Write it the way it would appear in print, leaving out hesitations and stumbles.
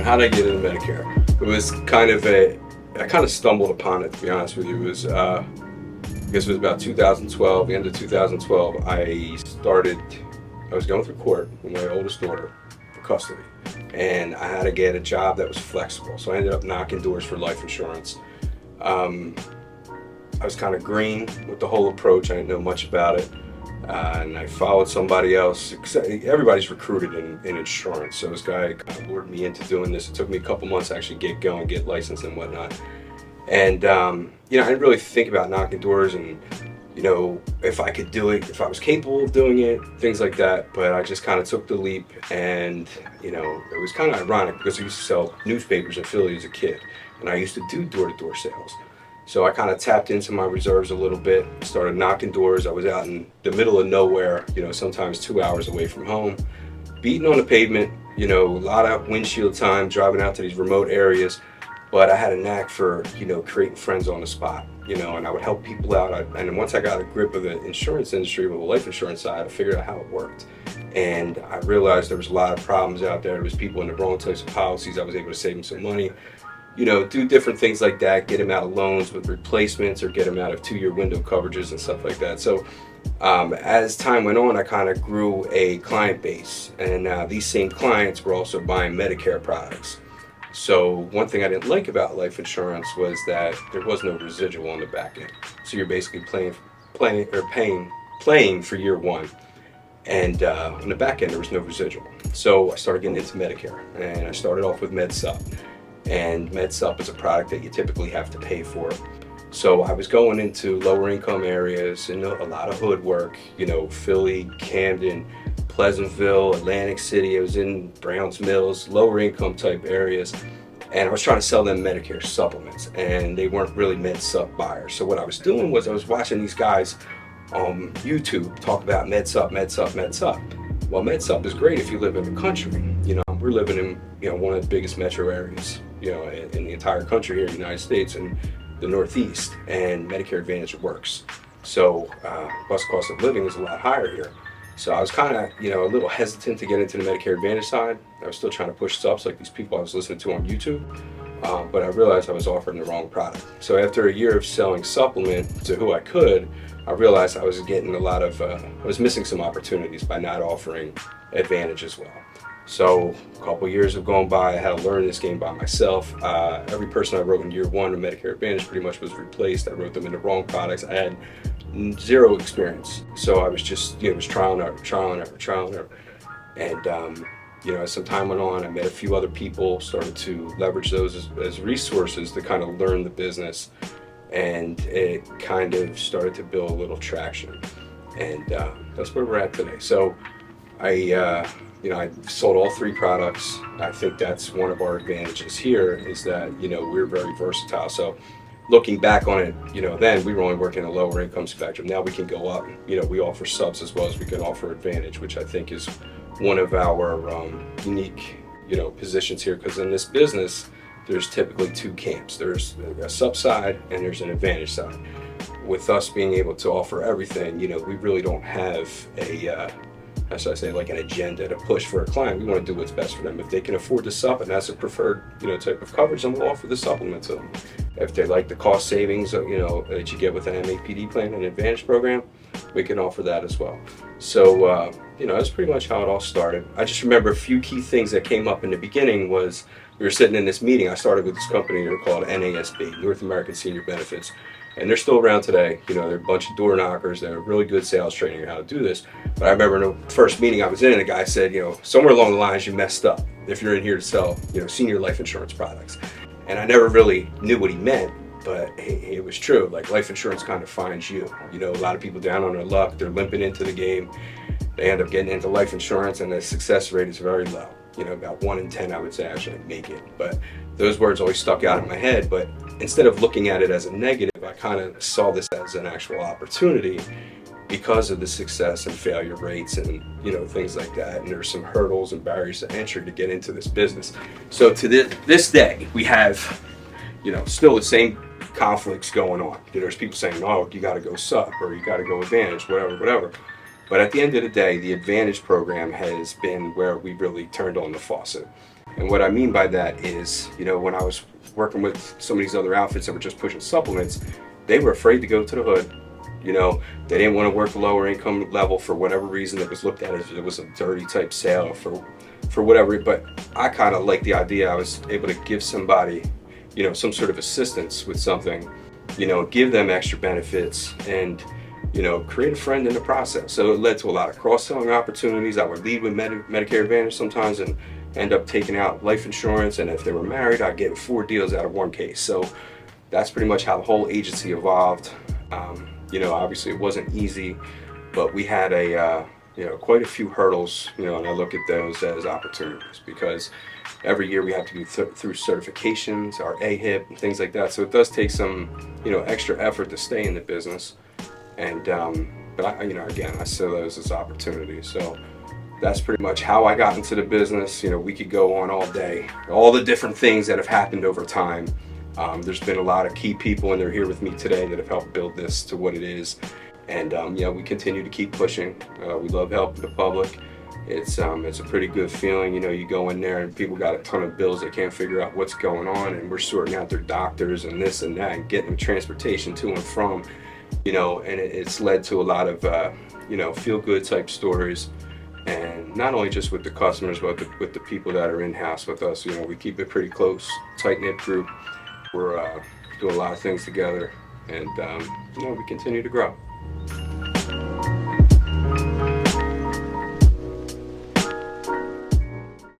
How did I get into Medicare? It was I kind of stumbled upon it, to be honest with you. It was, I guess it was about 2012, the end of 2012, I was going through court with my oldest daughter for custody. And I had to get a job that was flexible. So I ended up knocking doors for life insurance. I was kind of green with the whole approach. I didn't know much about it. And I followed somebody else. Everybody's recruited in insurance. So this guy kind of lured me into doing this. It took me a couple months to actually get going, get licensed and whatnot. And, I didn't really think about knocking doors and, if I could do it, if I was capable of doing it, things like that. But I just kind of took the leap. And, it was kind of ironic because I used to sell newspapers in Philly as a kid. And I used to do door-to-door sales. So I kind of tapped into my reserves a little bit, started knocking doors. I was out in the middle of nowhere, sometimes 2 hours away from home, beating on the pavement, a lot of windshield time, driving out to these remote areas. But I had a knack for, creating friends on the spot, and I would help people out. And once I got a grip of the insurance industry, with the life insurance side, I figured out how it worked. And I realized there was a lot of problems out there. There was people in the wrong types of policies. I was able to save them some money. Do different things like that, get them out of loans with replacements or get them out of 2-year window coverages and stuff like that. So as time went on, I kind of grew a client base, and these same clients were also buying Medicare products. So one thing I didn't like about life insurance was that there was no residual on the back end. So you're basically paying for year one. And on the back end, there was no residual. So I started getting into Medicare, and I started off with MedSup. And MedSup is a product that you typically have to pay for. So I was going into lower income areas and a lot of hood work, Philly, Camden, Pleasantville, Atlantic City. I was in Browns Mills, lower income type areas. And I was trying to sell them Medicare supplements, and they weren't really MedSup buyers. So what I was doing was I was watching these guys on YouTube talk about MedSup. Well, MedSup is great if you live in the country. We're living in, one of the biggest metro areas, in the entire country here in the United States and the Northeast, and Medicare Advantage works. So plus cost of living is a lot higher here. So I was kind of, a little hesitant to get into the Medicare Advantage side. I was still trying to push subs like these people I was listening to on YouTube, but I realized I was offering the wrong product. So after a year of selling supplement to who I could, I realized I was getting I was missing some opportunities by not offering Advantage as well. So a couple of years have gone by. I had to learn this game by myself. Every person I wrote in year one of Medicare Advantage pretty much was replaced. I wrote them in the wrong products. I had zero experience. So I was just, it was trial and error. And, as some time went on, I met a few other people, started to leverage those as resources to kind of learn the business. And it kind of started to build a little traction. And that's where we're at today. So I sold all 3 products. I think that's one of our advantages here is that, we're very versatile. So looking back on it, then we were only working in a lower income spectrum. Now we can go up. We offer subs as well as we can offer Advantage, which I think is one of our unique, positions here. Because in this business, there's typically 2 camps. There's a sub side and there's an Advantage side. With us being able to offer everything, we really don't have like an agenda to push for a client. We want to do what's best for them. If they can afford the sup and that's a preferred, type of coverage, then we'll offer the supplement to them. If they like the cost savings, that you get with an MAPD plan and Advantage program, we can offer that as well. So, that's pretty much how it all started. I just remember a few key things that came up in the beginning was we were sitting in this meeting. I started with this company. They're called NASB, North American Senior Benefits. And they're still around today. They're a bunch of door knockers. They're really good sales training on how to do this. But I remember in the first meeting I was in, the guy said, somewhere along the lines you messed up if you're in here to sell, senior life insurance products. And I never really knew what he meant, but it was true. Like life insurance kind of finds you. A lot of people down on their luck, they're limping into the game. They end up getting into life insurance and the success rate is very low. About 1 in 10 I would say actually make it. But those words always stuck out in my head. But instead of looking at it as a negative, I kind of saw this as an actual opportunity because of the success and failure rates and things like that. And there's some hurdles and barriers to entry to get into this business. So to this day, we have still the same conflicts going on. There's people saying, oh, you got to go sup or you got to go Advantage, whatever. But at the end of the day, the Advantage program has been where we really turned on the faucet. And what I mean by that is, when I was working with some of these other outfits that were just pushing supplements, they were afraid to go to the hood. They didn't want to work lower income level for whatever reason. It was looked at as it was a dirty type sale for whatever. But I kind of like the idea I was able to give somebody, some sort of assistance with something, give them extra benefits and, create a friend in the process. So it led to a lot of cross-selling opportunities. I would lead with Medicare Advantage sometimes and end up taking out life insurance. And if they were married, I'd get 4 deals out of one case. So that's pretty much how the whole agency evolved. Obviously it wasn't easy, but we had quite a few hurdles, and I look at those as opportunities because every year we have to go through certifications, our AHIP, and things like that. So it does take some, extra effort to stay in the business. And, but again, I see those as opportunities. So that's pretty much how I got into the business. We could go on all day, all the different things that have happened over time. There's been a lot of key people, and they're here with me today, that have helped build this to what it is. And we continue to keep pushing. We love helping the public. It's a pretty good feeling. You go in there and people got a ton of bills, they can't figure out what's going on, and we're sorting out their doctors and this and that and getting them transportation to and from. And it's led to a lot of feel-good type stories. And not only just with the customers, but with the people that are in-house with us. We keep it pretty close, tight-knit group. We're doing a lot of things together, and we continue to grow.